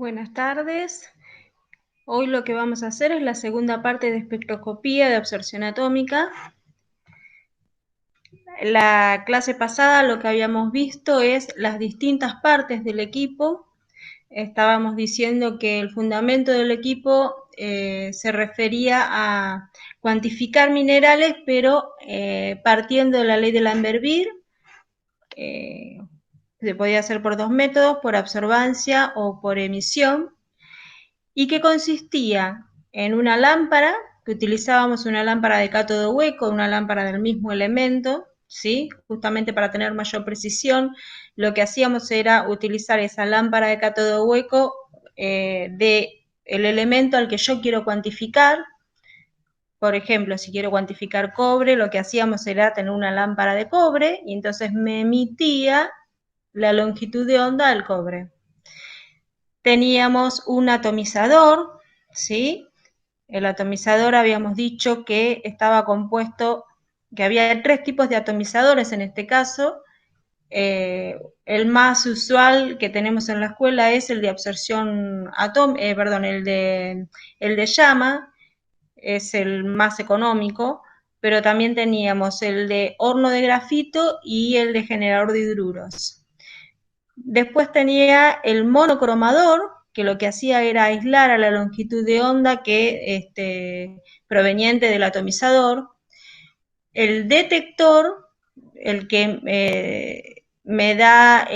Buenas tardes. Hoy lo que vamos a hacer es la segunda parte de espectroscopía de absorción atómica. La clase pasada lo que habíamos visto es las distintas partes del equipo. Estábamos diciendo que el fundamento del equipo se refería a cuantificar minerales, pero partiendo de la ley de Lambert-Beer. Se podía hacer por dos métodos, por absorbancia o por emisión, y que consistía en una lámpara, que utilizábamos una lámpara de cátodo hueco, una lámpara del mismo elemento, ¿sí? Justamente para tener mayor precisión, lo que hacíamos era utilizar esa lámpara de cátodo hueco del elemento al que yo quiero cuantificar. Por ejemplo, si quiero cuantificar cobre, lo que hacíamos era tener una lámpara de cobre y entonces me emitía la longitud de onda del cobre. Teníamos un atomizador, ¿sí? El atomizador habíamos dicho que estaba compuesto, que había tres tipos de atomizadores en este caso. El más usual que tenemos en la escuela es el de absorción el de llama, es el más económico, pero también teníamos el de horno de grafito y el de generador de hidruros. Después tenía el monocromador, que lo que hacía era aislar a la longitud de onda proveniente del atomizador. El detector, el que me da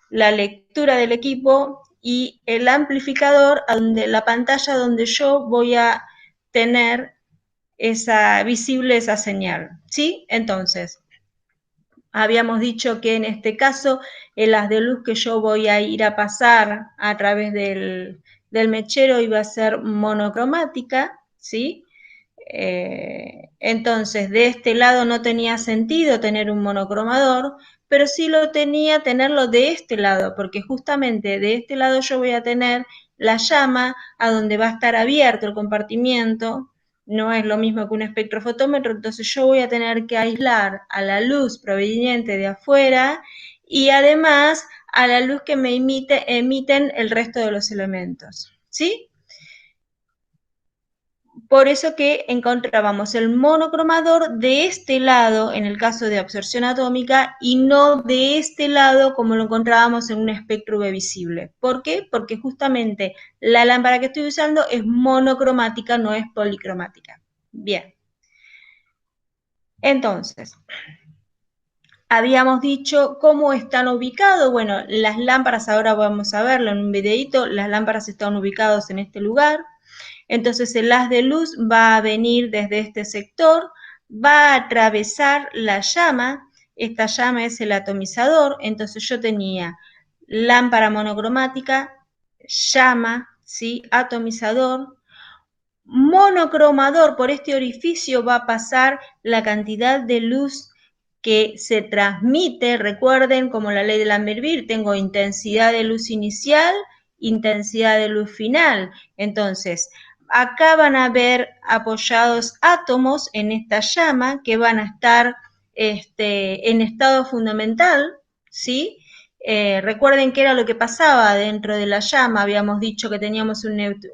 la lectura del equipo, y el amplificador, la pantalla donde yo voy a tener visible esa señal, ¿sí? Entonces, habíamos dicho que en este caso el haz de luz que yo voy a ir a pasar a través del mechero iba a ser monocromática, ¿sí? Entonces, de este lado no tenía sentido tener un monocromador, pero sí lo tenía tenerlo de este lado, porque justamente de este lado yo voy a tener la llama a donde va a estar abierto el compartimiento. No es lo mismo que un espectrofotómetro, entonces yo voy a tener que aislar a la luz proveniente de afuera y además a la luz que me emiten el resto de los elementos, ¿sí? Por eso que encontrábamos el monocromador de este lado en el caso de absorción atómica y no de este lado como lo encontrábamos en un espectro UV visible. ¿Por qué? Porque justamente la lámpara que estoy usando es monocromática, no es policromática. Bien. Entonces, habíamos dicho cómo están ubicados. Bueno, las lámparas, ahora vamos a verlo en un videito, las lámparas están ubicadas en este lugar. Entonces el haz de luz va a venir desde este sector, va a atravesar la llama, esta llama es el atomizador, entonces yo tenía lámpara monocromática, llama, ¿sí? Atomizador, monocromador, por este orificio va a pasar la cantidad de luz que se transmite. Recuerden, como la ley de Lambert-Beer, tengo intensidad de luz inicial, intensidad de luz final. Entonces, acá van a ver apoyados átomos en esta llama que van a estar en estado fundamental, ¿sí? Recuerden qué era lo que pasaba dentro de la llama. Habíamos dicho que teníamos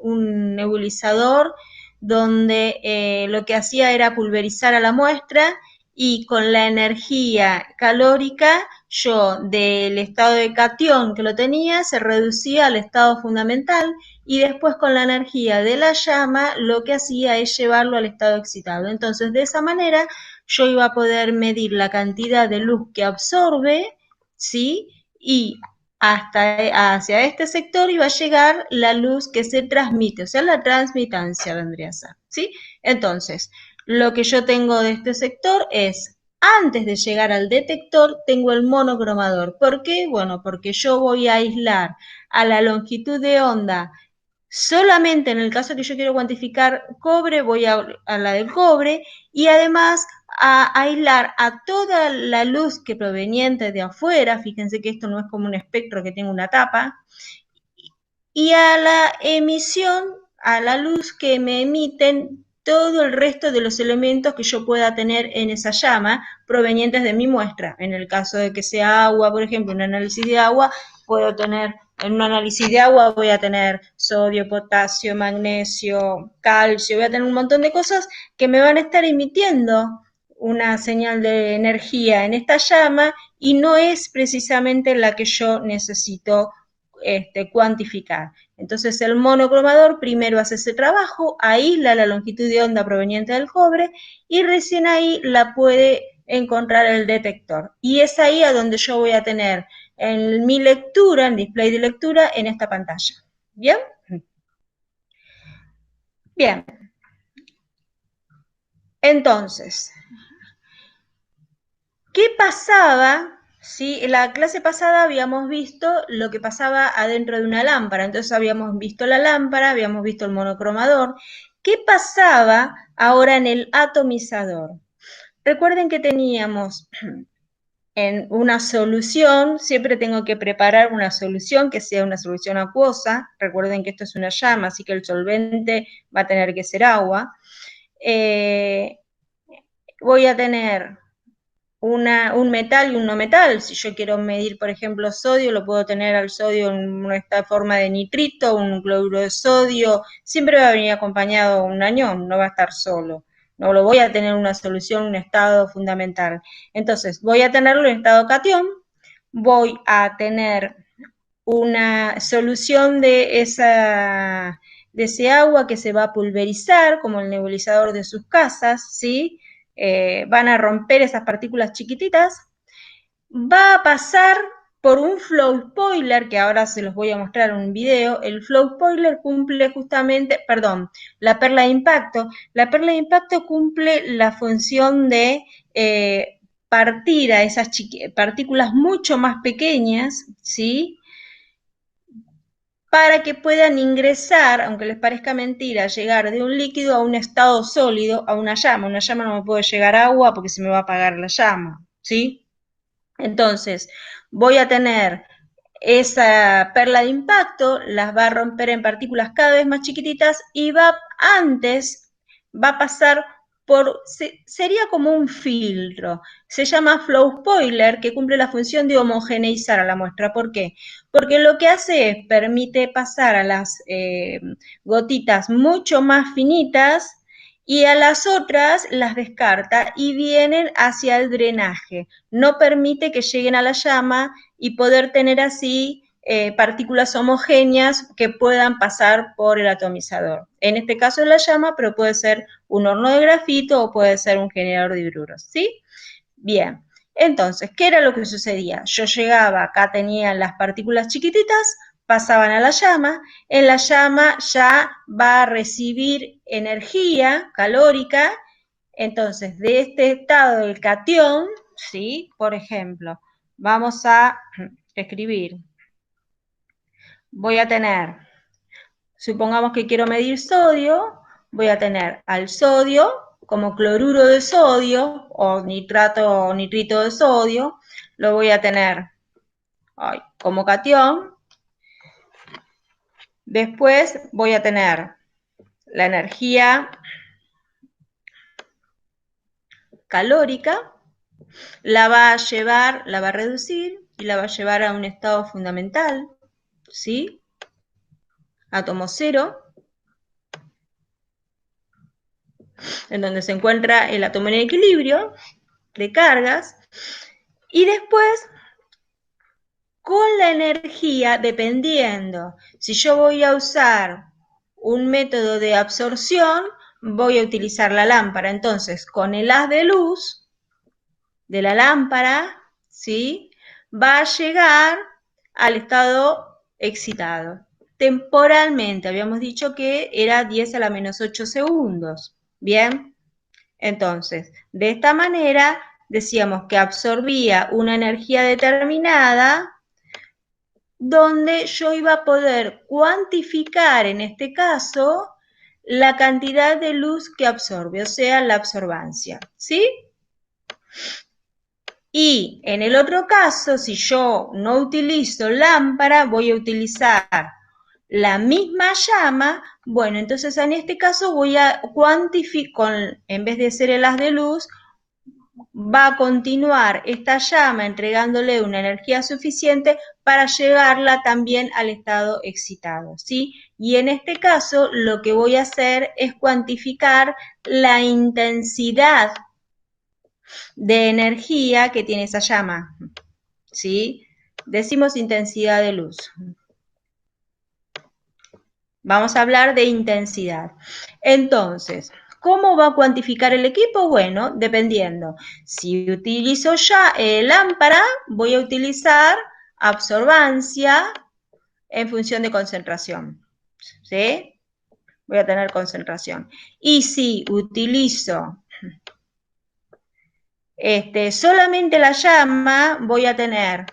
un nebulizador donde lo que hacía era pulverizar a la muestra y con la energía calórica yo del estado de catión que lo tenía se reducía al estado fundamental y después con la energía de la llama lo que hacía es llevarlo al estado excitado. Entonces de esa manera yo iba a poder medir la cantidad de luz que absorbe, ¿sí? Y hacia este sector iba a llegar la luz que se transmite, o sea, la transmitancia vendría a ser, ¿sí? Entonces, lo que yo tengo de este sector es, antes de llegar al detector, tengo el monocromador. ¿Por qué? Bueno, porque yo voy a aislar a la longitud de onda solamente en el caso que yo quiero cuantificar cobre, voy a la del cobre y además a aislar a toda la luz que proveniente de afuera, fíjense que esto no es como un espectro que tiene una tapa, y a la emisión, a la luz que me emiten todo el resto de los elementos que yo pueda tener en esa llama provenientes de mi muestra. En el caso de que sea agua, por ejemplo, un análisis de agua, puedo tener en un análisis de agua voy a tener sodio, potasio, magnesio, calcio, voy a tener un montón de cosas que me van a estar emitiendo una señal de energía en esta llama y no es precisamente la que yo necesito cuantificar. Entonces el monocromador primero hace ese trabajo, aísla la longitud de onda proveniente del cobre y recién ahí la puede encontrar el detector. Y es ahí a donde yo voy a tener en mi lectura, en display de lectura, en esta pantalla. ¿Bien? Bien. Entonces, ¿qué pasaba? ¿Sí? En la clase pasada habíamos visto lo que pasaba adentro de una lámpara, entonces habíamos visto la lámpara, habíamos visto el monocromador. ¿Qué pasaba ahora en el atomizador? Recuerden que teníamos en una solución, siempre tengo que preparar una solución que sea una solución acuosa. Recuerden que esto es una llama, así que el solvente va a tener que ser agua. Voy a tener un metal y un no metal. Si yo quiero medir, por ejemplo, sodio, lo puedo tener al sodio en esta forma de nitrito, un cloruro de sodio. Siempre va a venir acompañado un anión, no va a estar solo. No lo voy a tener una solución, un estado fundamental. Entonces, voy a tenerlo en estado catión, voy a tener una solución de ese agua que se va a pulverizar, como el nebulizador de sus casas, ¿sí? Van a romper esas partículas chiquititas, va a pasar por un flow spoiler, que ahora se los voy a mostrar en un video. El flow spoiler cumple justamente, perdón, la perla de impacto. La perla de impacto cumple la función de partir a esas partículas mucho más pequeñas, ¿sí? Para que puedan ingresar, aunque les parezca mentira, llegar de un líquido a un estado sólido, a una llama. Una llama no me puede llegar agua porque se me va a apagar la llama, ¿sí? Entonces, voy a tener esa perla de impacto, las va a romper en partículas cada vez más chiquititas y va a pasar por, sería como un filtro. Se llama flow spoiler, que cumple la función de homogeneizar a la muestra. ¿Por qué? Porque lo que hace es, permite pasar a las gotitas mucho más finitas y a las otras las descarta y vienen hacia el drenaje. No permite que lleguen a la llama y poder tener así partículas homogéneas que puedan pasar por el atomizador. En este caso es la llama, pero puede ser un horno de grafito o puede ser un generador de hidruros, ¿sí? Bien, entonces, ¿qué era lo que sucedía? Yo llegaba, acá tenía las partículas chiquititas, pasaban a la llama, en la llama ya va a recibir energía calórica, entonces de este estado del catión, ¿sí? Por ejemplo, vamos a escribir, voy a tener, supongamos que quiero medir sodio, voy a tener al sodio como cloruro de sodio o nitrato o nitrito de sodio, lo voy a tener como catión. Después voy a tener la energía calórica, la va a llevar, la va a reducir y la va a llevar a un estado fundamental, ¿sí? Átomo cero, en donde se encuentra el átomo en equilibrio de cargas, y después con la energía, dependiendo, si yo voy a usar un método de absorción, voy a utilizar la lámpara. Entonces, con el haz de luz de la lámpara, ¿sí? Va a llegar al estado excitado. Temporalmente, habíamos dicho que era 10 a la menos 8 segundos. Bien, entonces, de esta manera decíamos que absorbía una energía determinada donde yo iba a poder cuantificar, en este caso, la cantidad de luz que absorbe, o sea, la absorbancia, ¿sí? Y en el otro caso, si yo no utilizo lámpara, voy a utilizar la misma llama, bueno, entonces en este caso voy a cuantificar, en vez de ser el haz de luz, va a continuar esta llama entregándole una energía suficiente para llevarla también al estado excitado, ¿sí? Y en este caso lo que voy a hacer es cuantificar la intensidad de energía que tiene esa llama, ¿sí? Decimos intensidad de luz. Vamos a hablar de intensidad. Entonces, ¿cómo va a cuantificar el equipo? Bueno, dependiendo. Si utilizo ya lámpara, voy a utilizar absorbancia en función de concentración. ¿Sí? Voy a tener concentración. Y si utilizo solamente la llama, voy a tener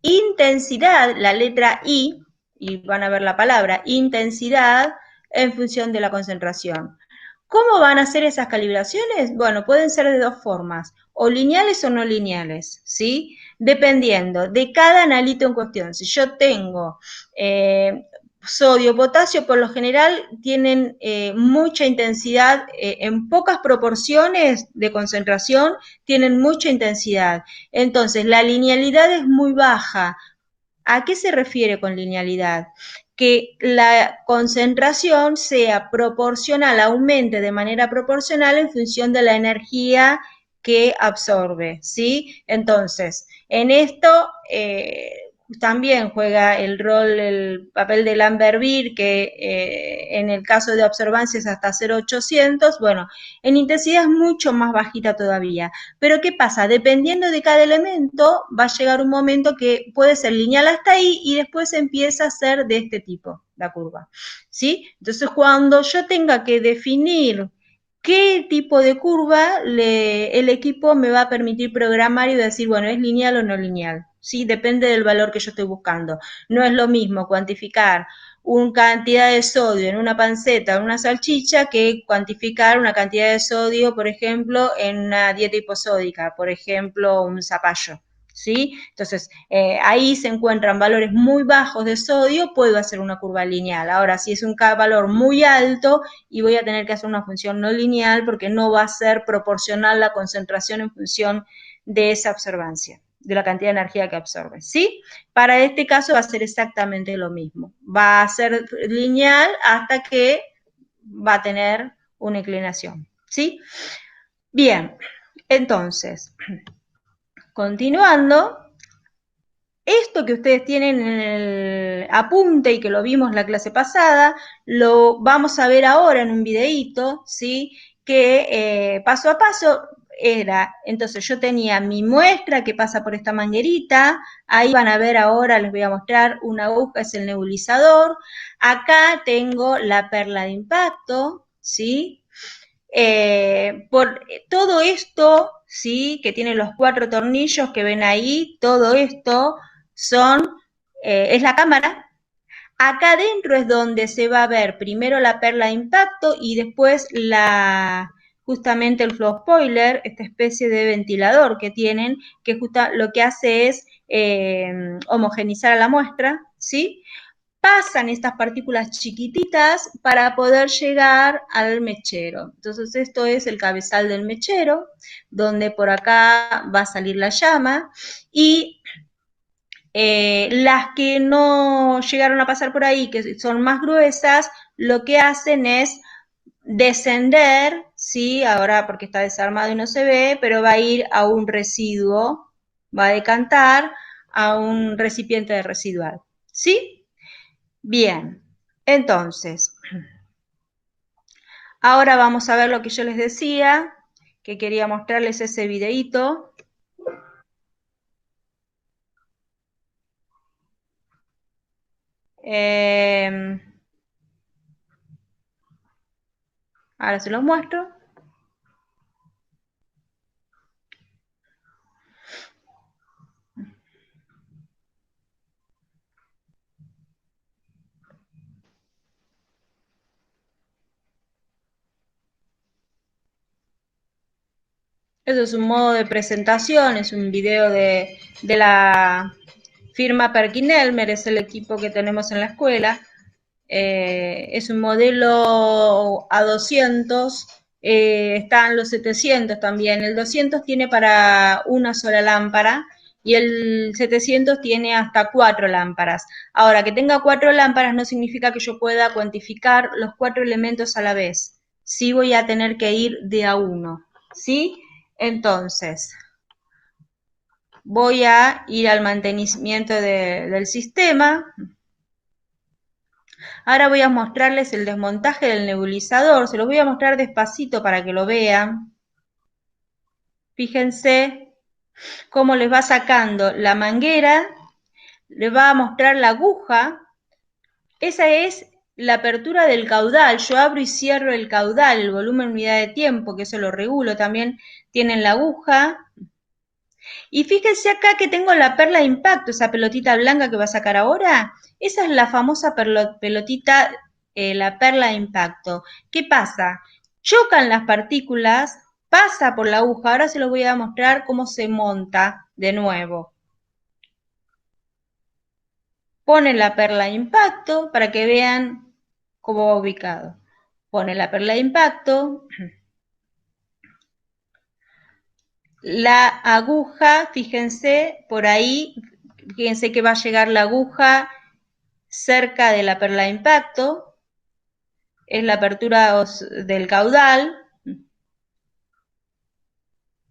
intensidad, la letra I, y van a ver la palabra intensidad en función de la concentración. ¿Cómo van a ser esas calibraciones? Bueno, pueden ser de dos formas, o lineales o no lineales, ¿sí? Dependiendo de cada analito en cuestión. Si yo tengo sodio, potasio, por lo general tienen mucha intensidad, en pocas proporciones de concentración, tienen mucha intensidad. Entonces, la linealidad es muy baja. ¿A qué se refiere con linealidad? Que la concentración sea proporcional, aumente de manera proporcional en función de la energía que absorbe, ¿sí? Entonces, en esto también juega el rol, el papel del Lambert-Beer, que en el caso de observancia es hasta 0,800, bueno, en intensidad es mucho más bajita todavía. Pero ¿qué pasa? Dependiendo de cada elemento, va a llegar un momento que puede ser lineal hasta ahí y después empieza a ser de este tipo, la curva, ¿sí? Entonces, cuando yo tenga que definir qué tipo de curva, el equipo me va a permitir programar y decir, bueno, ¿es lineal o no lineal? ¿Sí? Depende del valor que yo estoy buscando. No es lo mismo cuantificar una cantidad de sodio en una panceta o en una salchicha que cuantificar una cantidad de sodio, por ejemplo, en una dieta hiposódica, por ejemplo, un zapallo. ¿Sí? Entonces, ahí se encuentran valores muy bajos de sodio, puedo hacer una curva lineal. Ahora, si es un valor muy alto, y voy a tener que hacer una función no lineal porque no va a ser proporcional la concentración en función de esa observancia, de la cantidad de energía que absorbe, ¿sí? Para este caso va a ser exactamente lo mismo. Va a ser lineal hasta que va a tener una inclinación, ¿sí? Bien, entonces, continuando, esto que ustedes tienen en el apunte y que lo vimos la clase pasada, lo vamos a ver ahora en un videíto, ¿sí? Que paso a paso era, entonces yo tenía mi muestra que pasa por esta manguerita, ahí van a ver ahora, les voy a mostrar, una aguja es el nebulizador, acá tengo la perla de impacto, ¿sí? Por todo esto, ¿sí? Que tiene los 4 tornillos que ven ahí, todo esto es la cámara. Acá adentro es donde se va a ver primero la perla de impacto y después justamente el flow spoiler, esta especie de ventilador que tienen, que lo que hace es homogenizar a la muestra, ¿sí? Pasan estas partículas chiquititas para poder llegar al mechero. Entonces esto es el cabezal del mechero, donde por acá va a salir la llama y las que no llegaron a pasar por ahí, que son más gruesas, lo que hacen es descender, ¿sí? Ahora porque está desarmado y no se ve, pero va a ir a un residuo, va a decantar a un recipiente de residual, ¿sí? Bien, entonces, ahora vamos a ver lo que yo les decía, que quería mostrarles ese videíto. Ahora se los muestro. Eso es un modo de presentación, es un video de la firma Perkin-Elmer, es el equipo que tenemos en la escuela. Es un modelo A200 Están los 700 también. El 200 tiene para una sola lámpara y el 700 tiene hasta 4 lámparas. Ahora, que tenga 4 lámparas no significa que yo pueda cuantificar los 4 elementos a la vez. Sí voy a tener que ir de a uno. ¿Sí? Entonces, voy a ir al mantenimiento del sistema. Ahora voy a mostrarles el desmontaje del nebulizador. Se los voy a mostrar despacito para que lo vean. Fíjense cómo les va sacando la manguera, les va a mostrar la aguja. Esa es la apertura del caudal. Yo abro y cierro el caudal, el volumen unidad de tiempo, que eso lo regulo también. Tienen la aguja. Y fíjense acá que tengo la perla de impacto, esa pelotita blanca que va a sacar ahora. Esa es la famosa pelotita, la perla de impacto. ¿Qué pasa? Chocan las partículas, pasa por la aguja. Ahora se los voy a mostrar cómo se monta de nuevo. Ponen la perla de impacto para que vean cómo va ubicado. Ponen la perla de impacto. La aguja, fíjense, por ahí, fíjense que va a llegar la aguja cerca de la perla de impacto, es la apertura del caudal,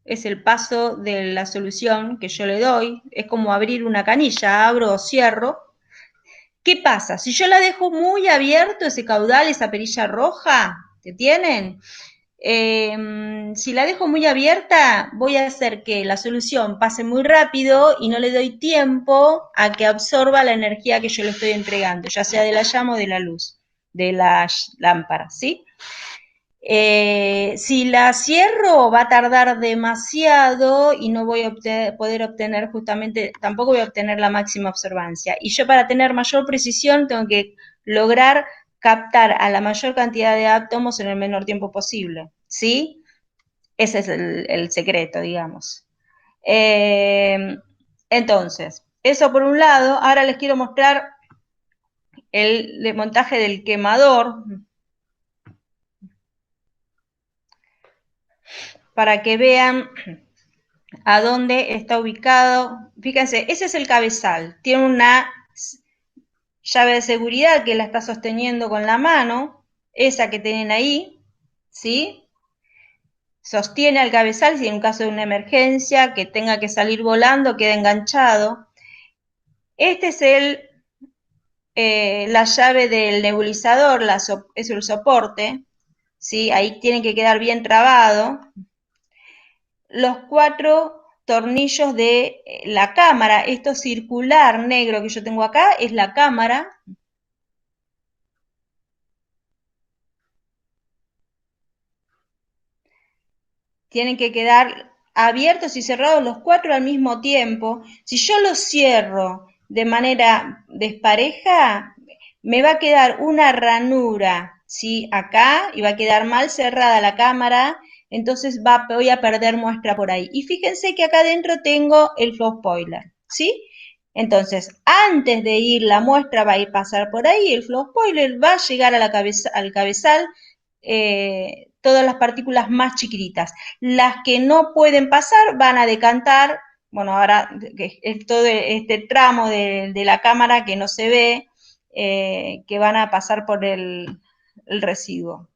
es el paso de la solución que yo le doy, es como abrir una canilla, abro o cierro. ¿Qué pasa? Si yo la dejo muy abierto ese caudal, esa perilla roja que tienen, si la dejo muy abierta, voy a hacer que la solución pase muy rápido y no le doy tiempo a que absorba la energía que yo le estoy entregando, ya sea de la llama o de la luz, de la lámpara, ¿sí? Si la cierro va a tardar demasiado y no voy a poder obtener justamente, tampoco voy a obtener la máxima observancia. Y yo para tener mayor precisión tengo que lograr captar a la mayor cantidad de átomos en el menor tiempo posible, ¿sí? Ese es el secreto, digamos. Entonces, eso por un lado. Ahora les quiero mostrar el desmontaje del quemador para que vean a dónde está ubicado. Fíjense, ese es el cabezal. Tiene una llave de seguridad que la está sosteniendo con la mano, esa que tienen ahí, ¿sí? Sostiene al cabezal si en un caso de una emergencia, que tenga que salir volando, queda enganchado. Este es la llave del nebulizador, es el soporte, ¿sí? Ahí tiene que quedar bien trabado. Los 4 tornillos de la cámara, esto circular negro que yo tengo acá es la cámara. Tienen que quedar abiertos y cerrados los 4 al mismo tiempo. Si yo los cierro de manera despareja, me va a quedar una ranura, ¿sí? Acá, y va a quedar mal cerrada la cámara, entonces voy a perder muestra por ahí. Y fíjense que acá adentro tengo el flow spoiler, ¿sí? Entonces, antes de ir la muestra va a ir pasar por ahí, el flow spoiler va a llegar a al cabezal, todas las partículas más chiquititas. Las que no pueden pasar van a decantar, bueno, ahora es todo este tramo de la cámara que no se ve, que van a pasar por el residuo.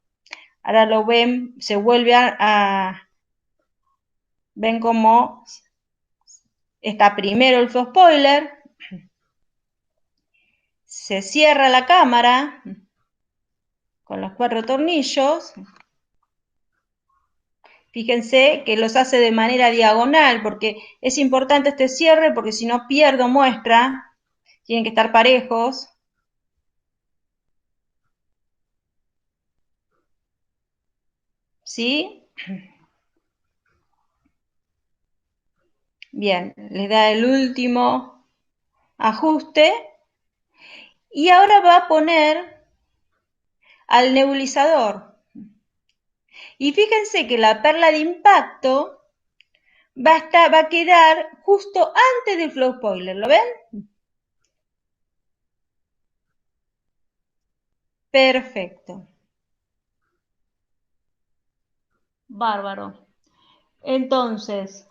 Ahora lo ven, se vuelve ven cómo está primero el flow spoiler, se cierra la cámara con los 4 tornillos. Fíjense que los hace de manera diagonal porque es importante este cierre porque si no pierdo muestra, tienen que estar parejos. ¿Sí? Bien, les da el último ajuste y ahora va a poner al nebulizador. Y fíjense que la perla de impacto va a quedar justo antes del flow spoiler, ¿lo ven? Perfecto. Bárbaro. Entonces,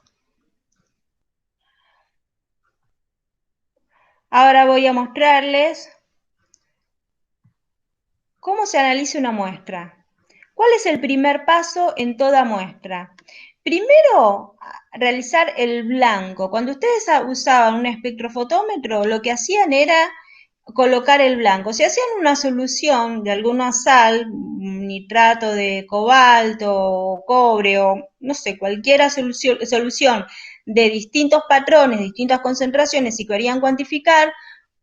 ahora voy a mostrarles cómo se analiza una muestra. ¿Cuál es el primer paso en toda muestra? Primero, realizar el blanco. Cuando ustedes usaban un espectrofotómetro, lo que hacían era colocar el blanco. Si hacían una solución de alguna sal, nitrato de cobalto o cobre o no sé, cualquier solución de distintos patrones, distintas concentraciones y querían cuantificar,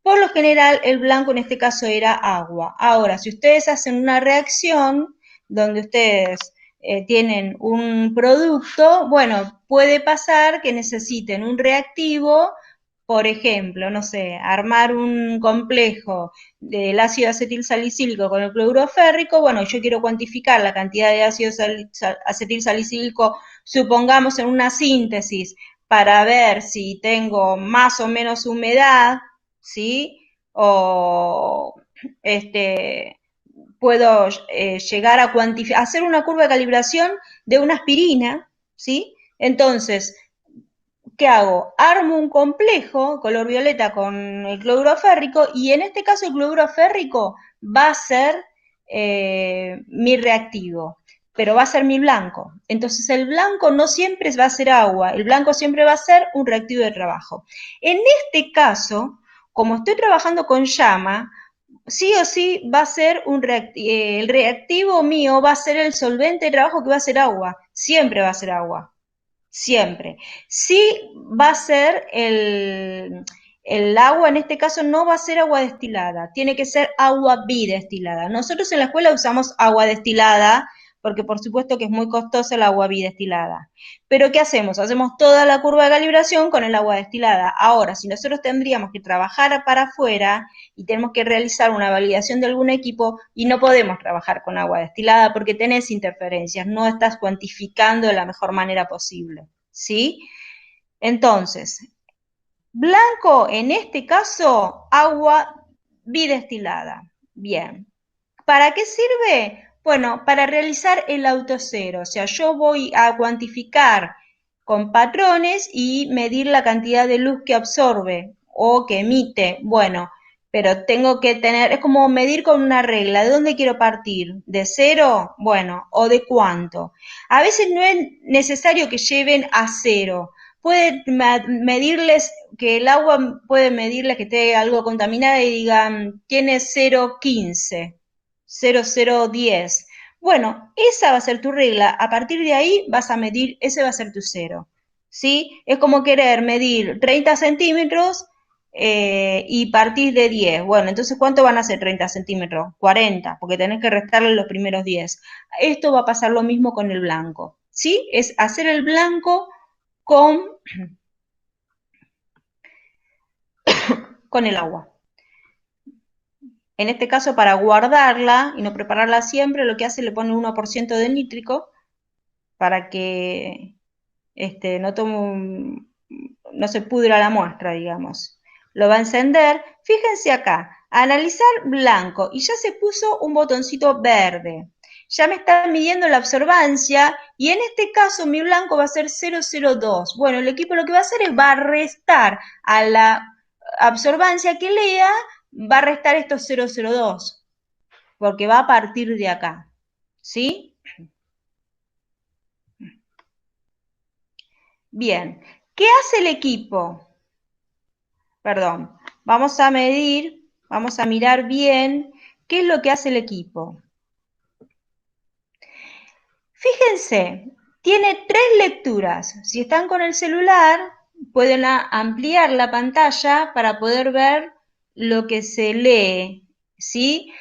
por lo general el blanco en este caso era agua. Ahora, si ustedes hacen una reacción donde ustedes tienen un producto, bueno, puede pasar que necesiten un reactivo, por ejemplo, no sé, armar un complejo del ácido acetil salicílico con el cloruro férrico, bueno, yo quiero cuantificar la cantidad de ácido acetil salicílico, supongamos en una síntesis, para ver si tengo más o menos humedad, ¿sí? O puedo llegar a hacer una curva de calibración de una aspirina, ¿sí? Entonces, ¿qué hago? Armo un complejo color violeta con el cloruro férrico y en este caso el cloruro férrico va a ser mi reactivo, pero va a ser mi blanco. Entonces el blanco no siempre va a ser agua, el blanco siempre va a ser un reactivo de trabajo. En este caso, como estoy trabajando con llama, sí o sí va a ser el reactivo mío va a ser el solvente de trabajo que va a ser agua, siempre va a ser agua. Siempre. Sí va a ser el agua, en este caso no va a ser agua destilada, tiene que ser agua bidestilada. Nosotros en la escuela usamos agua destilada porque por supuesto que es muy costosa el agua bidestilada. Pero ¿qué hacemos? Hacemos toda la curva de calibración con el agua destilada. Ahora, si nosotros tendríamos que trabajar para afuera y tenemos que realizar una validación de algún equipo y no podemos trabajar con agua destilada porque tenés interferencias, no estás cuantificando de la mejor manera posible, ¿sí? Entonces, blanco, en este caso, agua bidestilada. Bien. ¿Para qué sirve? Bueno, para realizar el autocero. O sea, yo voy a cuantificar con patrones y medir la cantidad de luz que absorbe o que emite. Bueno, pero tengo que tener, es como medir con una regla. ¿De dónde quiero partir? ¿De cero? Bueno, ¿o de cuánto? A veces no es necesario que lleven a cero. Puede medirles, que el agua puede medirles que esté algo contaminada y digan, tiene 0,15. 0010. Bueno, esa va a ser tu regla. A partir de ahí vas a medir, ese va a ser tu cero. ¿Sí? Es como querer medir 30 centímetros y partir de 10. Bueno, entonces ¿cuánto van a ser 30 centímetros? 40, porque tenés que restarle los primeros 10. Esto va a pasar lo mismo con el blanco. ¿Sí? Es hacer el blanco con el agua. En este caso, para guardarla y no prepararla siempre, lo que hace le pone 1% de nítrico para que no se pudra la muestra, digamos. Lo va a encender. Fíjense acá, analizar blanco y ya se puso un botoncito verde. Ya me está midiendo la absorbancia y en este caso mi blanco va a ser 002. Bueno, el equipo lo que va a hacer es va a restar a la absorbancia que lea, va a restar estos 002 porque va a partir de acá. ¿Sí? Bien. ¿Qué hace el equipo? Perdón. Vamos a medir, vamos a mirar bien qué es lo que hace el equipo. Fíjense, tiene 3 lecturas. Si están con el celular, pueden ampliar la pantalla para poder ver lo que se lee, ¿sí?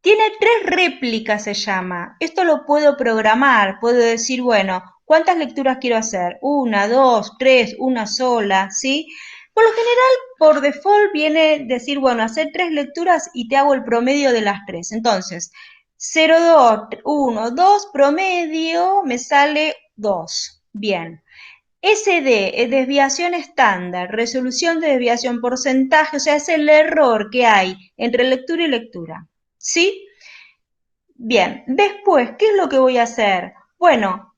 Tiene 3 réplicas, se llama. Esto lo puedo programar, puedo decir, bueno, ¿cuántas lecturas quiero hacer? 1, 2, 3, una sola, ¿sí? Por lo general, por default viene decir, bueno, hacer 3 lecturas y te hago el promedio de las 3. Entonces, 0, 2, 1, 2, promedio, me sale 2. Bien. SD es desviación estándar, resolución de desviación porcentaje, o sea, es el error que hay entre lectura y lectura. ¿Sí? Bien, después, ¿qué es lo que voy a hacer? Bueno,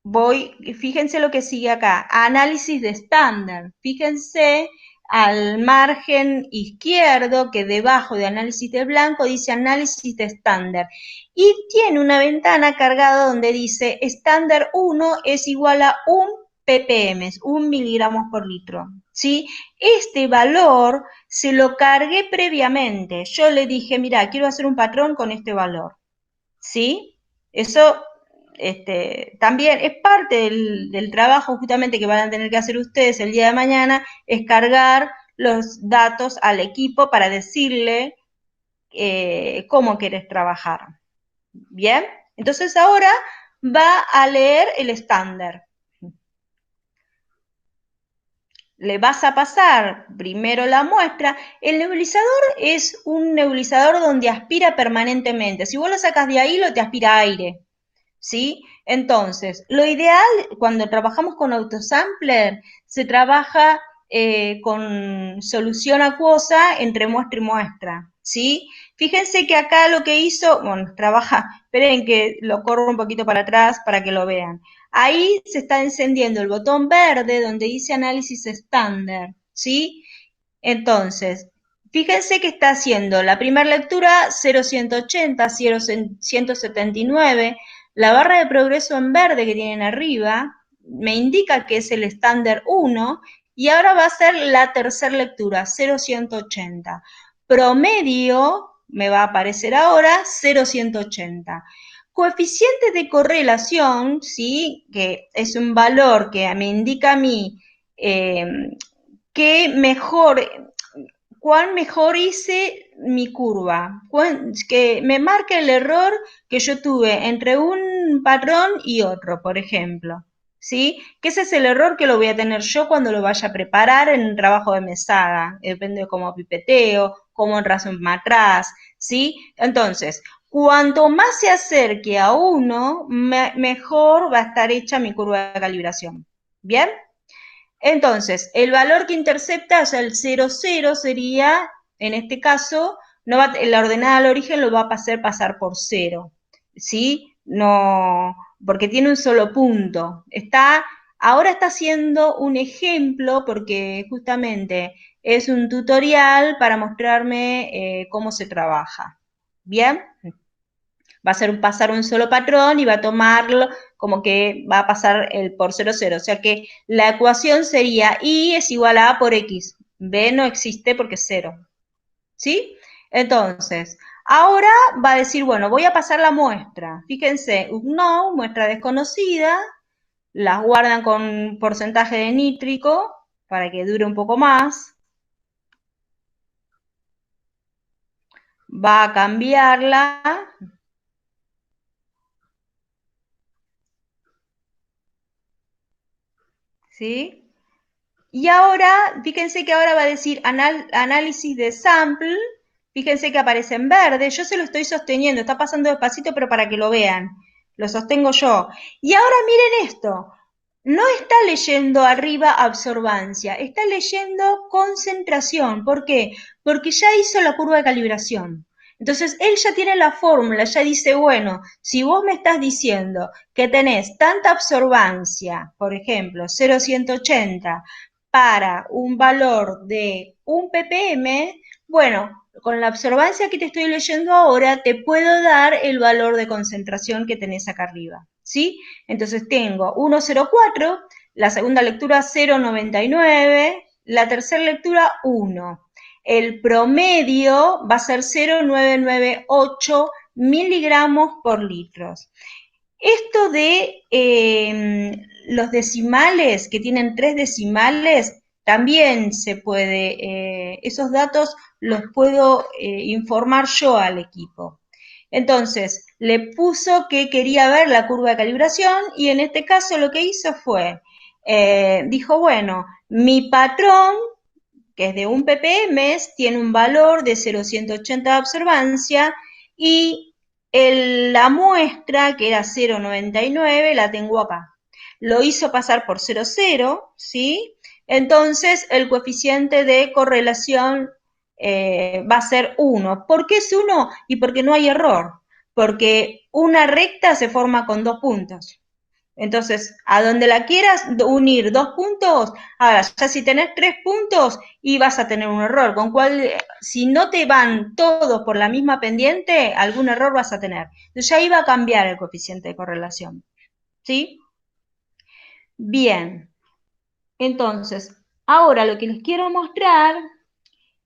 fíjense lo que sigue acá, análisis de estándar. Fíjense al margen izquierdo que debajo de análisis de blanco dice análisis de estándar y tiene una ventana cargada donde dice estándar 1 es igual a 1 ppm, 1 miligramos por litro, ¿sí? Este valor se lo cargué previamente. Yo le dije, mira, quiero hacer un patrón con este valor, ¿sí? Eso también es parte del trabajo justamente que van a tener que hacer ustedes el día de mañana, es cargar los datos al equipo para decirle cómo quieres trabajar. ¿Bien? Entonces ahora va a leer el estándar. Le vas a pasar primero la muestra. El nebulizador es un nebulizador donde aspira permanentemente. Si vos lo sacas de ahí, te aspira aire. ¿Sí? Entonces, lo ideal cuando trabajamos con autosampler, se trabaja con solución acuosa entre muestra y muestra, ¿sí? Fíjense que acá lo que hizo, bueno, trabaja, esperen que lo corro un poquito para atrás para que lo vean. Ahí se está encendiendo el botón verde donde dice análisis estándar, ¿sí? Entonces, fíjense que está haciendo la primera lectura 0,180, 0,179, la barra de progreso en verde que tienen arriba me indica que es el estándar 1 y ahora va a ser la tercera lectura 0,180. Promedio me va a aparecer ahora 0,180. Coeficiente de correlación, ¿sí? Que es un valor que me indica a mí eh, que cuán mejor hice mi curva, que me marque el error que yo tuve entre un patrón y otro, por ejemplo. ¿Sí? Que ese es el error que lo voy a tener yo cuando lo vaya a preparar en un trabajo de mesada, depende de cómo pipeteo, cómo enraso en matraz, ¿sí? Entonces, cuanto más se acerque a uno, mejor va a estar hecha mi curva de calibración. ¿Bien? Entonces, el valor que intercepta, o sea, el 0,0 sería, en este caso, no va, la ordenada al origen lo va a hacer pasar por 0, ¿sí? No, porque tiene un solo punto. Ahora está haciendo un ejemplo porque justamente es un tutorial para mostrarme cómo se trabaja. ¿Bien? Va a ser pasar un solo patrón y va a tomarlo como que va a pasar el por 0, 0. O sea que la ecuación sería y es igual a por x. B no existe porque es 0. ¿Sí? Entonces, ahora va a decir, bueno, voy a pasar la muestra. Fíjense, unknown, muestra desconocida, las guardan con porcentaje de nítrico para que dure un poco más. Va a cambiarla. ¿Sí? Y ahora, fíjense que ahora va a decir análisis de sample, fíjense que aparece en verde, yo se lo estoy sosteniendo, está pasando despacito, pero para que lo vean, lo sostengo yo. Y ahora miren esto, no está leyendo arriba absorbancia, está leyendo concentración. ¿Por qué? Porque ya hizo la curva de calibración. Entonces, él ya tiene la fórmula, ya dice, bueno, si vos me estás diciendo que tenés tanta absorbancia, por ejemplo, 0,180, para un valor de 1 ppm, bueno, con la absorbancia que te estoy leyendo ahora, te puedo dar el valor de concentración que tenés acá arriba, ¿sí? Entonces tengo 1,04, la segunda lectura 0,99, la tercera lectura 1. El promedio va a ser 0,998 miligramos por litro. Esto de los decimales, que tienen 3 decimales, también se puede, esos datos los puedo informar yo al equipo. Entonces, le puso que quería ver la curva de calibración y en este caso lo que hizo fue, dijo, bueno, mi patrón, que es de 1 ppm, tiene un valor de 0,180 de observancia y la muestra, que era 0,99, la tengo acá. Lo hizo pasar por 0,0, ¿sí? Entonces, el coeficiente de correlación va a ser 1. ¿Por qué es 1? Y porque no hay error. Porque una recta se forma con 2 puntos. Entonces, a donde la quieras unir 2 puntos, ahora ya si tenés 3 puntos y vas a tener un error, con cual, si no te van todos por la misma pendiente, algún error vas a tener. Entonces ya iba a cambiar el coeficiente de correlación, ¿sí? Bien, entonces, ahora lo que les quiero mostrar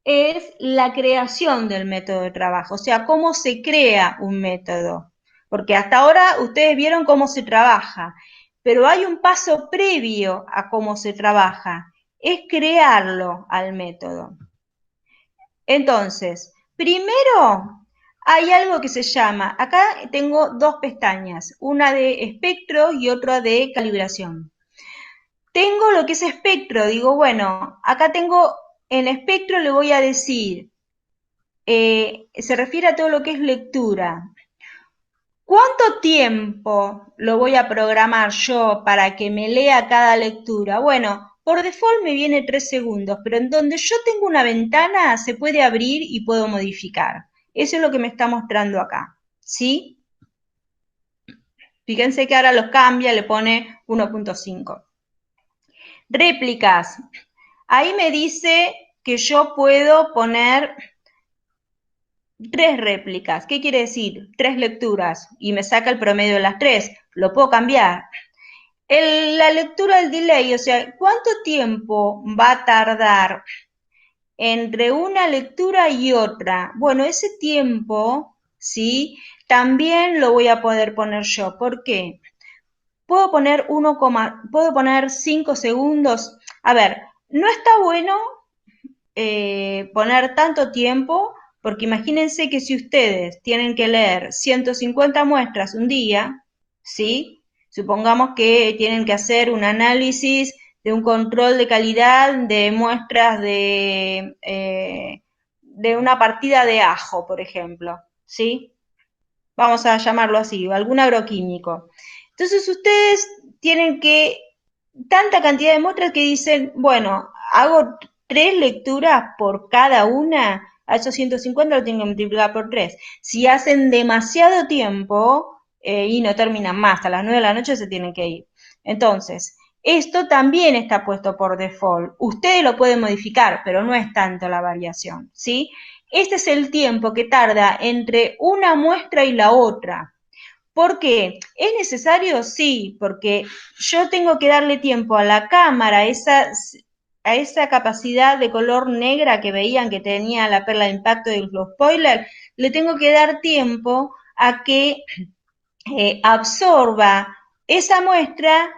es la creación del método de trabajo, o sea, cómo se crea un método. Porque hasta ahora ustedes vieron cómo se trabaja, pero hay un paso previo a cómo se trabaja, es crearlo al método. Entonces, primero hay algo que se llama, acá tengo 2 pestañas, una de espectro y otra de calibración. Tengo lo que es espectro, digo, bueno, acá tengo, en espectro le voy a decir, se refiere a todo lo que es lectura. ¿Cuánto tiempo lo voy a programar yo para que me lea cada lectura? Bueno, por default me viene 3 segundos, pero en donde yo tengo una ventana se puede abrir y puedo modificar. Eso es lo que me está mostrando acá, ¿sí? Fíjense que ahora los cambia, le pone 1.5. Réplicas. Ahí me dice que yo puedo poner 3 réplicas. ¿Qué quiere decir? 3 lecturas. Y me saca el promedio de las 3. Lo puedo cambiar. La lectura del delay, o sea, ¿cuánto tiempo va a tardar entre una lectura y otra? Bueno, ese tiempo, ¿sí? También lo voy a poder poner yo. ¿Por qué? Puedo poner puedo poner 5 segundos. A ver, no está bueno poner tanto tiempo, porque imagínense que si ustedes tienen que leer 150 muestras un día, ¿sí? Supongamos que tienen que hacer un análisis de un control de calidad de muestras de una partida de ajo, por ejemplo, ¿sí? Vamos a llamarlo así, algún agroquímico. Entonces ustedes tienen que, tanta cantidad de muestras que dicen, bueno, hago 3 lecturas por cada una, a esos 150 lo tengo que multiplicar por 3. Si hacen demasiado tiempo y no terminan más, a las 9 de la noche se tienen que ir. Entonces, esto también está puesto por default. Ustedes lo pueden modificar, pero no es tanto la variación, ¿sí? Este es el tiempo que tarda entre una muestra y la otra. ¿Por qué? ¿Es necesario? Sí, porque yo tengo que darle tiempo a la cámara, a esa capacidad de color negra que veían que tenía la perla de impacto del glow spoiler, le tengo que dar tiempo a que absorba esa muestra,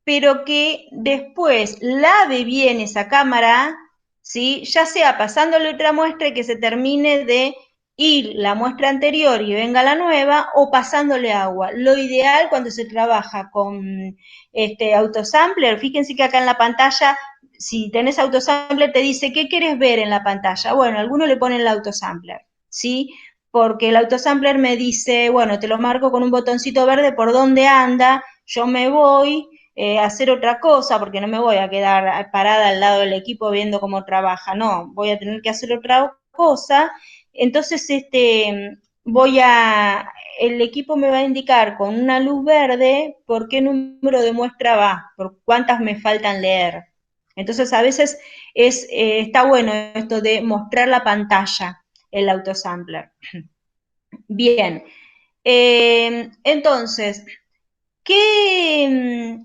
pero que después lave bien esa cámara, ¿sí? Ya sea pasándole otra muestra y que se termine de ir la muestra anterior y venga la nueva, o pasándole agua. Lo ideal cuando se trabaja con autosampler, fíjense que acá en la pantalla, si tenés autosampler, te dice qué quieres ver en la pantalla. Bueno, algunos le ponen el autosampler, ¿sí? Porque el autosampler me dice, bueno, te lo marco con un botoncito verde por dónde anda, yo me voy a hacer otra cosa, porque no me voy a quedar parada al lado del equipo viendo cómo trabaja, no, voy a tener que hacer otra cosa. Entonces, el equipo me va a indicar con una luz verde por qué número de muestra va, por cuántas me faltan leer. Entonces, a veces está bueno esto de mostrar la pantalla, el autosampler. Bien, entonces, ¿qué,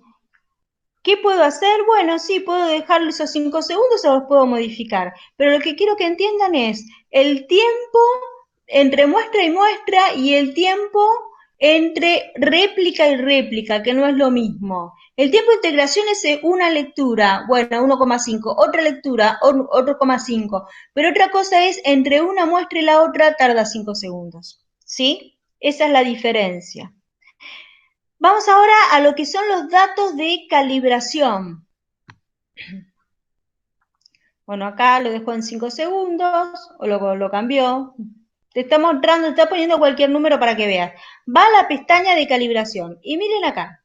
¿qué puedo hacer? Bueno, sí, puedo dejar esos 5 segundos o los puedo modificar, pero lo que quiero que entiendan es el tiempo entre muestra y muestra y el tiempo entre réplica y réplica, que no es lo mismo. El tiempo de integración es una lectura, bueno, 1,5, otra lectura, otro 0,5, pero otra cosa es entre una muestra y la otra tarda 5 segundos, ¿sí? Esa es la diferencia. Vamos ahora a lo que son los datos de calibración. Bueno, acá lo dejó en 5 segundos, o lo cambió. Te está mostrando, te está poniendo cualquier número para que veas. Va a la pestaña de calibración y miren acá.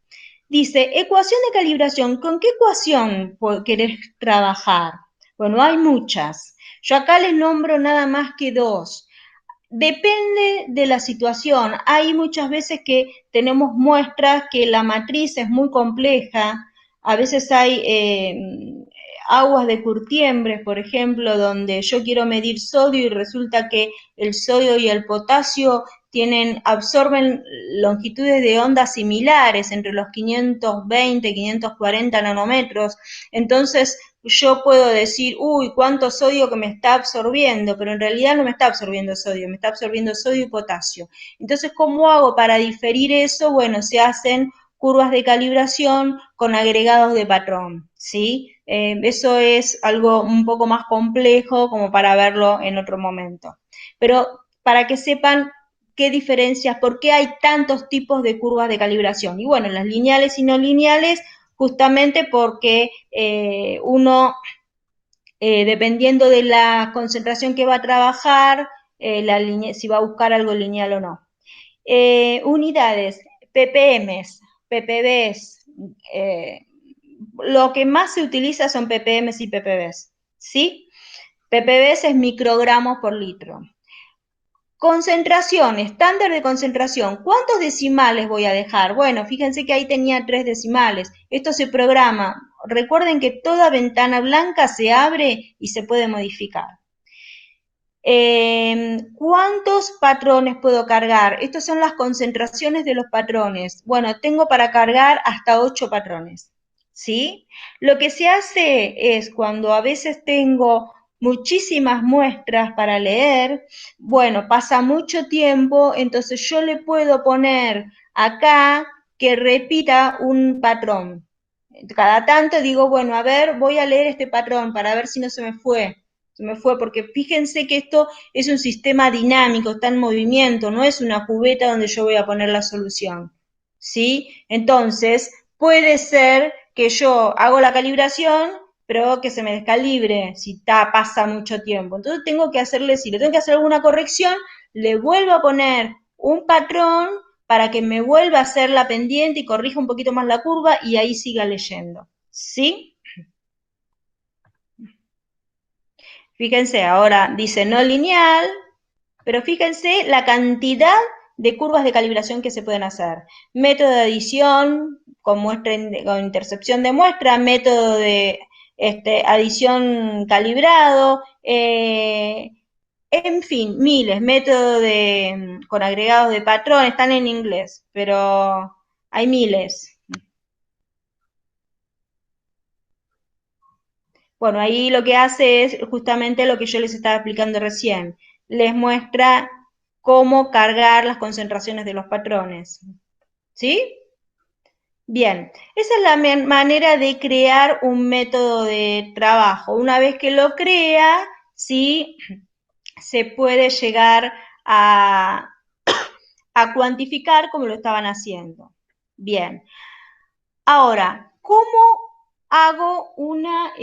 Dice, ecuación de calibración. ¿Con qué ecuación querés trabajar? Bueno, hay muchas. Yo acá les nombro nada más que 2. Depende de la situación. Hay muchas veces que tenemos muestras que la matriz es muy compleja. A veces hay aguas de Curtiembres, por ejemplo, donde yo quiero medir sodio y resulta que el sodio y el potasio absorben longitudes de onda similares entre los 520 y 540 nanómetros. Entonces, yo puedo decir, uy, cuánto sodio que me está absorbiendo, pero en realidad no me está absorbiendo sodio, me está absorbiendo sodio y potasio. Entonces, ¿cómo hago para diferir eso? Bueno, se hacen curvas de calibración con agregados de patrón, ¿sí? Eso es algo un poco más complejo como para verlo en otro momento. Pero para que sepan qué diferencias, por qué hay tantos tipos de curvas de calibración. Y bueno, las lineales y no lineales justamente porque uno, dependiendo de la concentración que va a trabajar, si va a buscar algo lineal o no. Unidades, ppms, ppbs, lo que más se utiliza son ppms y ppbs, ¿sí? ppbs es microgramos por litro. Concentración, estándar de concentración. ¿Cuántos decimales voy a dejar? Bueno, fíjense que ahí tenía 3 decimales. Esto se programa. Recuerden que toda ventana blanca se abre y se puede modificar. ¿Cuántos patrones puedo cargar? Estas son las concentraciones de los patrones. Bueno, tengo para cargar hasta 8 patrones, ¿sí? Lo que se hace es cuando a veces tengo muchísimas muestras para leer, bueno, pasa mucho tiempo, entonces yo le puedo poner acá que repita un patrón. Cada tanto digo, bueno, a ver, voy a leer este patrón para ver si no se me fue. Se me fue, porque fíjense que esto es un sistema dinámico, está en movimiento, no es una cubeta donde yo voy a poner la solución, ¿sí? Entonces, puede ser que yo hago la calibración, pero que se me descalibre si pasa mucho tiempo. Entonces tengo que hacerle, si le tengo que hacer alguna corrección, le vuelvo a poner un patrón para que me vuelva a hacer la pendiente y corrija un poquito más la curva y ahí siga leyendo, ¿sí? Fíjense, ahora dice no lineal, pero fíjense la cantidad de curvas de calibración que se pueden hacer. Método de adición con con intercepción de muestra, método de adición calibrado, en fin, miles, método con agregados de patrón, están en inglés, pero hay miles. Bueno, ahí lo que hace es justamente lo que yo les estaba explicando recién. Les muestra cómo cargar las concentraciones de los patrones. ¿Sí? Bien, esa es la manera de crear un método de trabajo. Una vez que lo crea, ¿sí? Se puede llegar a cuantificar como lo estaban haciendo. Bien, ahora, ¿cómo hago una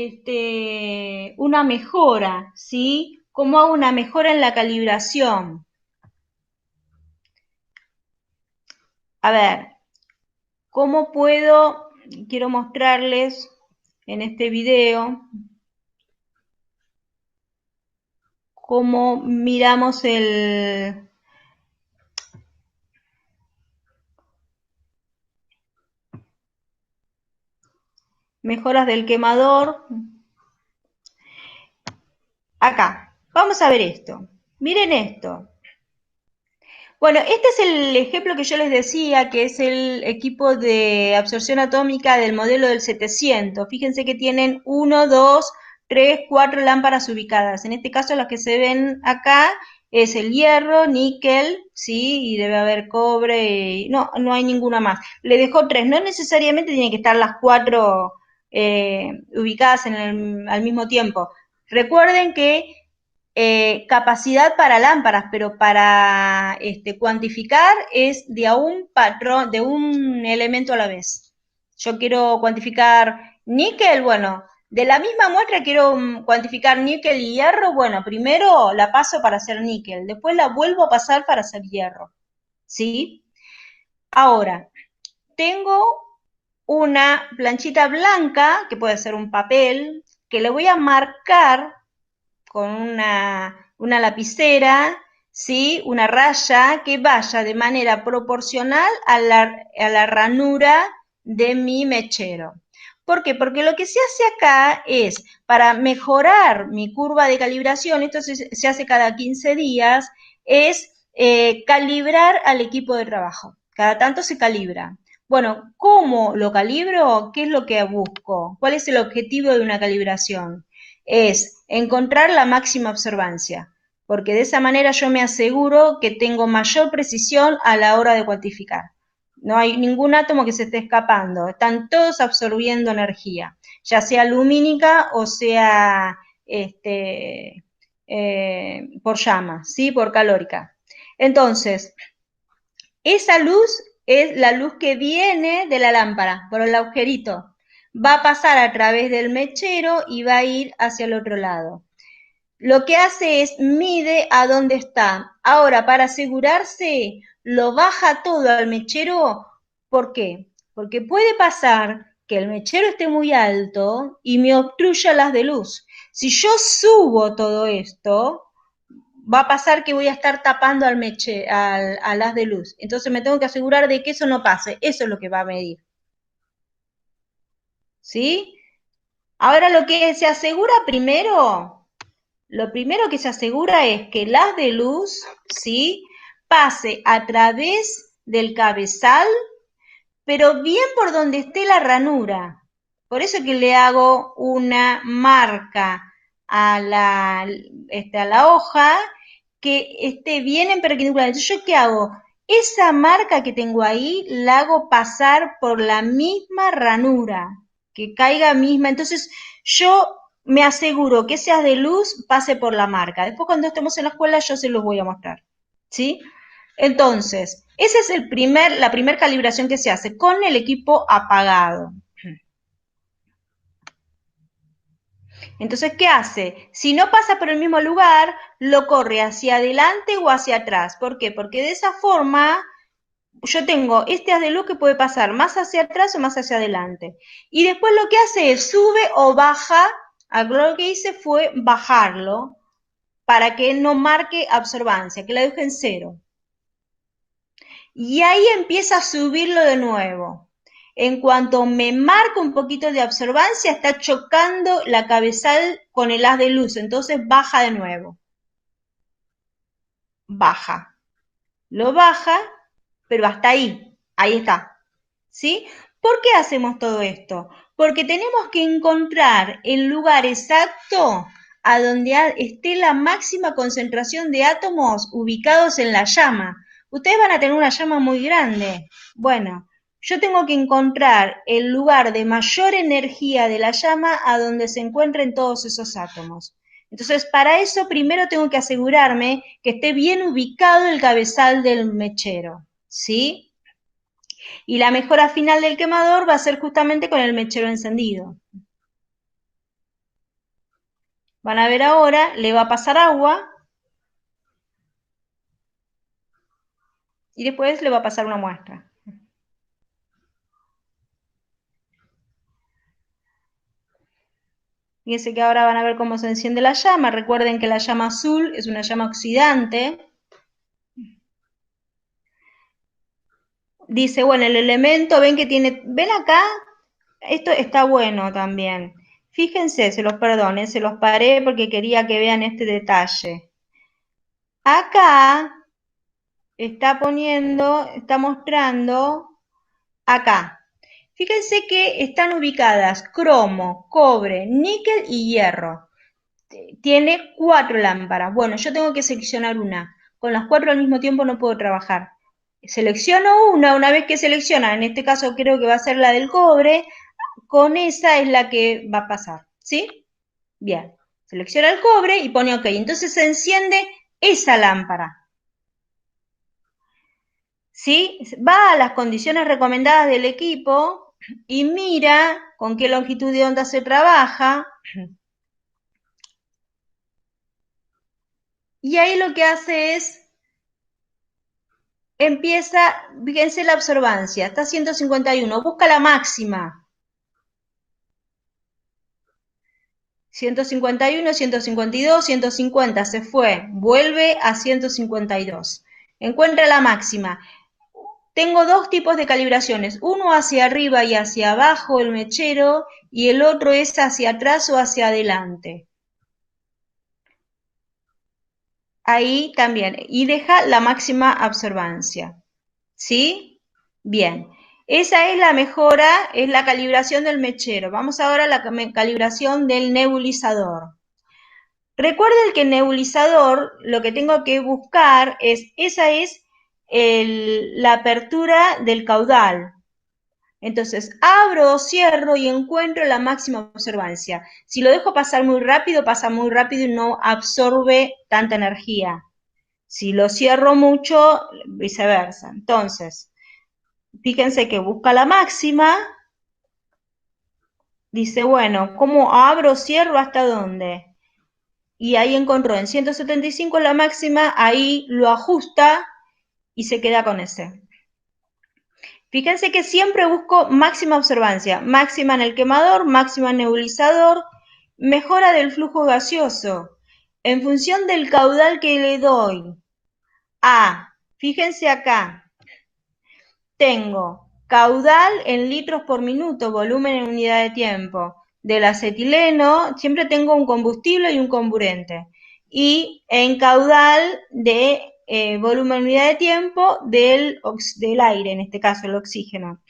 mejora? ¿Sí? ¿Cómo hago una mejora en la calibración? A ver, ¿cómo puedo? Quiero mostrarles en este video cómo miramos mejoras del quemador. Acá, vamos a ver esto. Miren esto. Bueno, este es el ejemplo que yo les decía, que es el equipo de absorción atómica del modelo del 700. Fíjense que tienen 1, 2, 3, 4 lámparas ubicadas. En este caso las que se ven acá es el hierro, níquel, sí, y debe haber cobre, no, no hay ninguna más. Le dejó 3, no necesariamente tienen que estar las 4 ubicadas al mismo tiempo. Recuerden que capacidad para lámparas, pero para cuantificar es de a un patrón, de un elemento a la vez. Yo quiero cuantificar níquel, bueno, de la misma muestra quiero cuantificar níquel y hierro, bueno, primero la paso para hacer níquel, después la vuelvo a pasar para hacer hierro, ¿sí? Ahora, tengo una planchita blanca, que puede ser un papel, que le voy a marcar con una lapicera, ¿sí? Una raya que vaya de manera proporcional a la ranura de mi mechero. ¿Por qué? Porque lo que se hace acá es, para mejorar mi curva de calibración, esto se hace cada 15 días, es calibrar al equipo de trabajo. Cada tanto se calibra. Bueno, ¿cómo lo calibro? ¿Qué es lo que busco? ¿Cuál es el objetivo de una calibración? Es encontrar la máxima observancia, porque de esa manera yo me aseguro que tengo mayor precisión a la hora de cuantificar. No hay ningún átomo que se esté escapando, están todos absorbiendo energía, ya sea lumínica o sea por llama, ¿sí? Por calórica. Entonces, esa luz es la luz que viene de la lámpara, por el agujerito. Va a pasar a través del mechero y va a ir hacia el otro lado. Lo que hace es mide a dónde está. Ahora, para asegurarse, lo baja todo al mechero. ¿Por qué? Porque puede pasar que el mechero esté muy alto y me obstruya las de luz. Si yo subo todo esto, va a pasar que voy a estar tapando al haz de luz. Entonces me tengo que asegurar de que eso no pase. Eso es lo que va a medir. ¿Sí? Ahora lo que se asegura primero, lo primero que se asegura es que el haz de luz, ¿sí? Pase a través del cabezal, pero bien por donde esté la ranura. Por eso que le hago una marca a la hoja que esté bien en perpendicular. Entonces, ¿yo qué hago? Esa marca que tengo ahí la hago pasar por la misma ranura, que caiga misma. Entonces, yo me aseguro que ese haz de luz pase por la marca. Después, cuando estemos en la escuela, yo se los voy a mostrar. ¿Sí? Entonces, esa es la primera calibración que se hace con el equipo apagado. Entonces, ¿qué hace? Si no pasa por el mismo lugar, lo corre hacia adelante o hacia atrás. ¿Por qué? Porque de esa forma yo tengo este haz de luz que puede pasar más hacia atrás o más hacia adelante. Y después lo que hace es sube o baja. Lo que hice fue bajarlo para que no marque absorbancia, que la deje en cero. Y ahí empieza a subirlo de nuevo. En cuanto me marca un poquito de absorbancia, está chocando la cabezal con el haz de luz, entonces baja de nuevo. Baja. Lo baja, pero hasta ahí. Ahí está. ¿Sí? ¿Por qué hacemos todo esto? Porque tenemos que encontrar el lugar exacto a donde esté la máxima concentración de átomos ubicados en la llama. Ustedes van a tener una llama muy grande. Bueno, yo tengo que encontrar el lugar de mayor energía de la llama a donde se encuentren todos esos átomos. Entonces, para eso primero tengo que asegurarme que esté bien ubicado el cabezal del mechero, ¿sí? Y la mejora final del quemador va a ser justamente con el mechero encendido. Van a ver ahora, le va a pasar agua y después le va a pasar una muestra. Fíjense que ahora van a ver cómo se enciende la llama. Recuerden que la llama azul es una llama oxidante. Dice, bueno, el elemento, ven que tiene, ven acá, esto está bueno también. Fíjense, se los perdonen, se los paré porque quería que vean este detalle. Acá está mostrando acá. Fíjense que están ubicadas cromo, cobre, níquel y hierro. Tiene 4 lámparas. Bueno, yo tengo que seleccionar una. Con las 4 al mismo tiempo no puedo trabajar. Selecciono una vez que selecciona, en este caso creo que va a ser la del cobre, con esa es la que va a pasar. ¿Sí? Bien. Selecciona el cobre y pone OK. Entonces se enciende esa lámpara. ¿Sí? Va a las condiciones recomendadas del equipo y mira con qué longitud de onda se trabaja. Y ahí lo que hace es, fíjense la absorbancia, está 151, busca la máxima. 151, 152, 150, se fue, vuelve a 152. Encuentra la máxima. Tengo dos tipos de calibraciones, uno hacia arriba y hacia abajo el mechero y el otro es hacia atrás o hacia adelante. Ahí también, y deja la máxima observancia. ¿Sí? Bien. Esa es la mejora, es la calibración del mechero. Vamos ahora a la calibración del nebulizador. Recuerden que el nebulizador lo que tengo que buscar es, esa es la apertura del caudal. Entonces, abro o cierro y encuentro la máxima observancia. Si lo dejo pasar muy rápido, pasa muy rápido y no absorbe tanta energía. Si lo cierro mucho, viceversa. Entonces, fíjense que busca la máxima. Dice, bueno, ¿cómo abro o cierro hasta dónde? Y ahí encontró en 175 la máxima, ahí lo ajusta y se queda con ese. Fíjense que siempre busco máxima observancia, máxima en el quemador, máxima en nebulizador, mejora del flujo gaseoso, en función del caudal que le doy. Fíjense acá, tengo caudal en litros por minuto, volumen en unidad de tiempo. Del acetileno, siempre tengo un combustible y un comburente. Y en caudal de volumen en unidad de tiempo del aire, en este caso el oxígeno.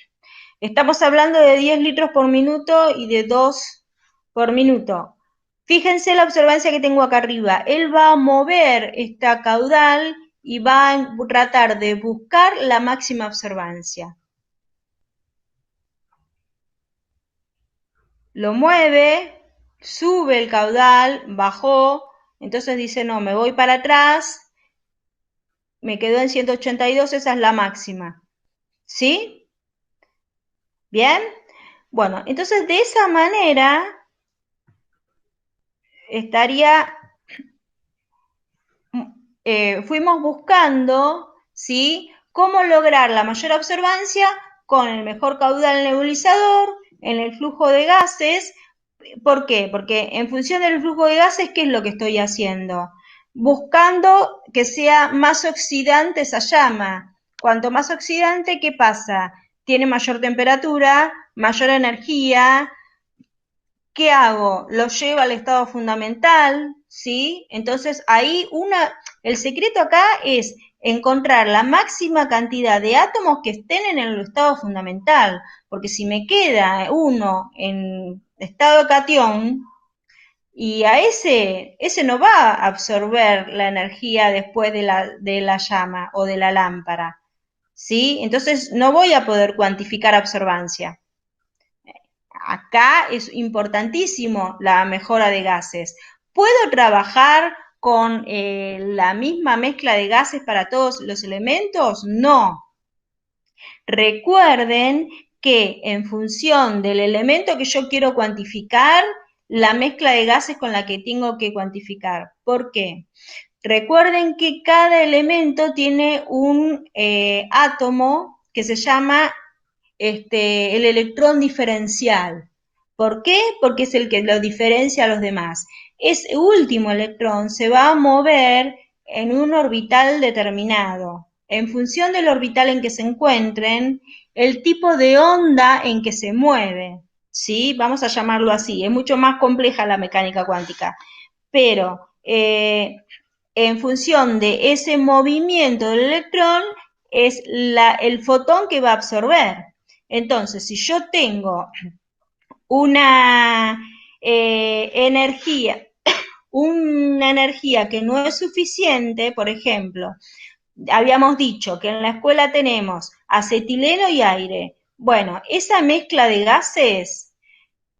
Estamos hablando de 10 litros por minuto y de 2 por minuto. Fíjense la observancia que tengo acá arriba. Él va a mover esta caudal y va a tratar de buscar la máxima observancia. Lo mueve, sube el caudal, bajó, entonces dice, no, me voy para atrás, me quedó en 182, esa es la máxima. ¿Sí? ¿Bien? Bueno, entonces de esa manera estaría, fuimos buscando, ¿sí? Cómo lograr la mayor observancia con el mejor caudal nebulizador, en el flujo de gases. ¿Por qué? Porque en función del flujo de gases, ¿qué es lo que estoy haciendo? Buscando que sea más oxidante esa llama. Cuanto más oxidante, ¿qué pasa? Tiene mayor temperatura, mayor energía. ¿Qué hago? Lo llevo al estado fundamental, ¿sí? Entonces ahí el secreto acá es encontrar la máxima cantidad de átomos que estén en el estado fundamental, porque si me queda uno en estado catión, y a ese no va a absorber la energía después de la llama o de la lámpara, ¿sí? Entonces no voy a poder cuantificar absorbancia. Acá es importantísimo la mejora de gases. ¿Puedo trabajar con la misma mezcla de gases para todos los elementos? No. Recuerden que en función del elemento que yo quiero cuantificar, la mezcla de gases con la que tengo que cuantificar. ¿Por qué? Recuerden que cada elemento tiene un átomo que se llama el electrón diferencial. ¿Por qué? Porque es el que lo diferencia a los demás. Ese último electrón se va a mover en un orbital determinado. En función del orbital en que se encuentren, el tipo de onda en que se mueve, ¿sí? Vamos a llamarlo así. Es mucho más compleja la mecánica cuántica. Pero en función de ese movimiento del electrón, es el fotón que va a absorber. Entonces, si yo tengo una una energía que no es suficiente, por ejemplo, habíamos dicho que en la escuela tenemos acetileno y aire. Bueno, esa mezcla de gases,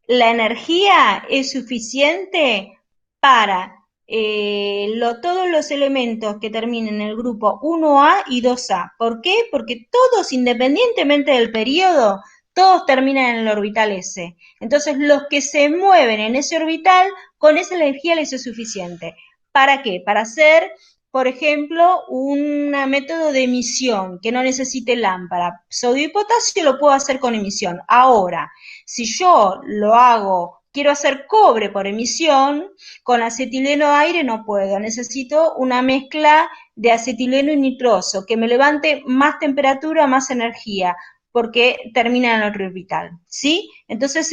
la energía es suficiente para todos los elementos que terminen en el grupo 1A y 2A. ¿Por qué? Porque todos, independientemente del periodo, todos terminan en el orbital S. Entonces, los que se mueven en ese orbital, con esa energía les es suficiente. ¿Para qué? Para hacer, por ejemplo, un método de emisión que no necesite lámpara. Sodio y potasio lo puedo hacer con emisión. Ahora, si yo lo hago quiero hacer cobre por emisión, con acetileno aire no puedo, necesito una mezcla de acetileno y nitroso que me levante más temperatura, más energía, porque termina en el orbital, ¿sí? Entonces,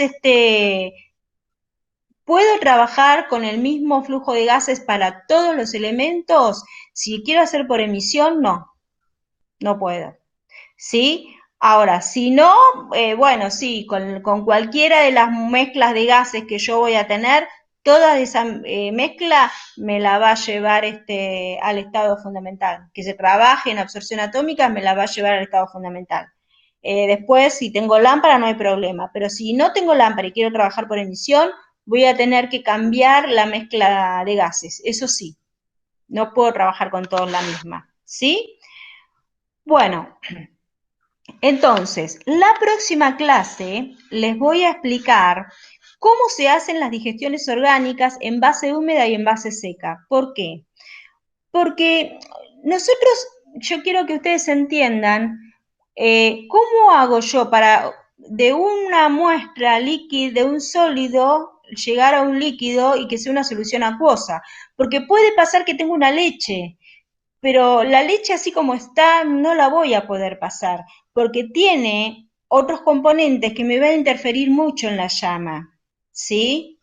¿puedo trabajar con el mismo flujo de gases para todos los elementos? Si quiero hacer por emisión, no, no puedo. ¿Sí? Ahora, si no, bueno, sí, con cualquiera de las mezclas de gases que yo voy a tener, toda esa mezcla me la va a llevar al estado fundamental. Que se trabaje en absorción atómica me la va a llevar al estado fundamental. Después, si tengo lámpara, no hay problema. Pero si no tengo lámpara y quiero trabajar por emisión, voy a tener que cambiar la mezcla de gases. Eso sí, no puedo trabajar con todos la misma. ¿Sí? Bueno, entonces, la próxima clase les voy a explicar cómo se hacen las digestiones orgánicas en base húmeda y en base seca. ¿Por qué? Porque nosotros, yo quiero que ustedes entiendan cómo hago yo para de una muestra líquida, de un sólido, llegar a un líquido y que sea una solución acuosa. Porque puede pasar que tengo una leche pero la leche así como está no la voy a poder pasar, porque tiene otros componentes que me van a interferir mucho en la llama, ¿sí?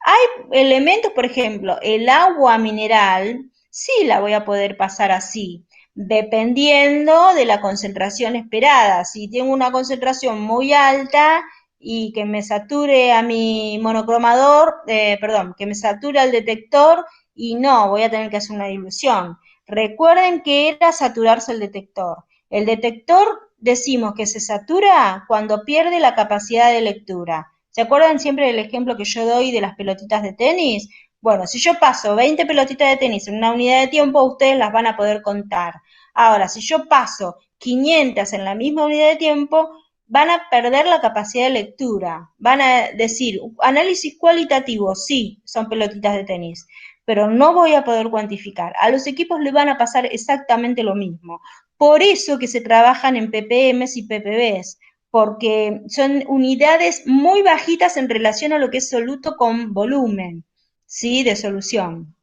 Hay elementos, por ejemplo, el agua mineral, sí la voy a poder pasar así, dependiendo de la concentración esperada. Si tengo una concentración muy alta y que me sature a mi monocromador, perdón, que me sature al detector y no, voy a tener que hacer una dilución. Recuerden que era saturarse el detector. El detector decimos que se satura cuando pierde la capacidad de lectura. ¿Se acuerdan siempre del ejemplo que yo doy de las pelotitas de tenis? Bueno, si yo paso 20 pelotitas de tenis en una unidad de tiempo, ustedes las van a poder contar. Ahora, si yo paso 500 en la misma unidad de tiempo, van a perder la capacidad de lectura. Van a decir, análisis cualitativo, sí, son pelotitas de tenis, pero no voy a poder cuantificar. A los equipos les van a pasar exactamente lo mismo. Por eso que se trabajan en ppms y ppbs, porque son unidades muy bajitas en relación a lo que es soluto con volumen, ¿sí? De solución.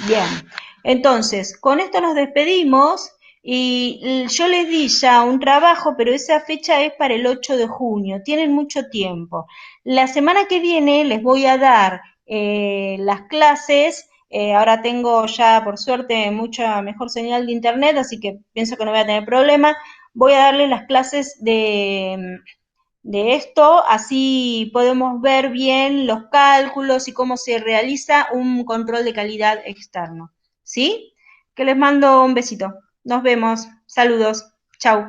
Bien, entonces, con esto nos despedimos y yo les di ya un trabajo, pero esa fecha es para el 8 de junio, tienen mucho tiempo. La semana que viene les voy a dar las clases, ahora tengo ya por suerte mucha mejor señal de internet, así que pienso que no voy a tener problema. Voy a darles las clases de esto, así podemos ver bien los cálculos y cómo se realiza un control de calidad externo. ¿Sí? Que les mando un besito. Nos vemos. Saludos. Chau.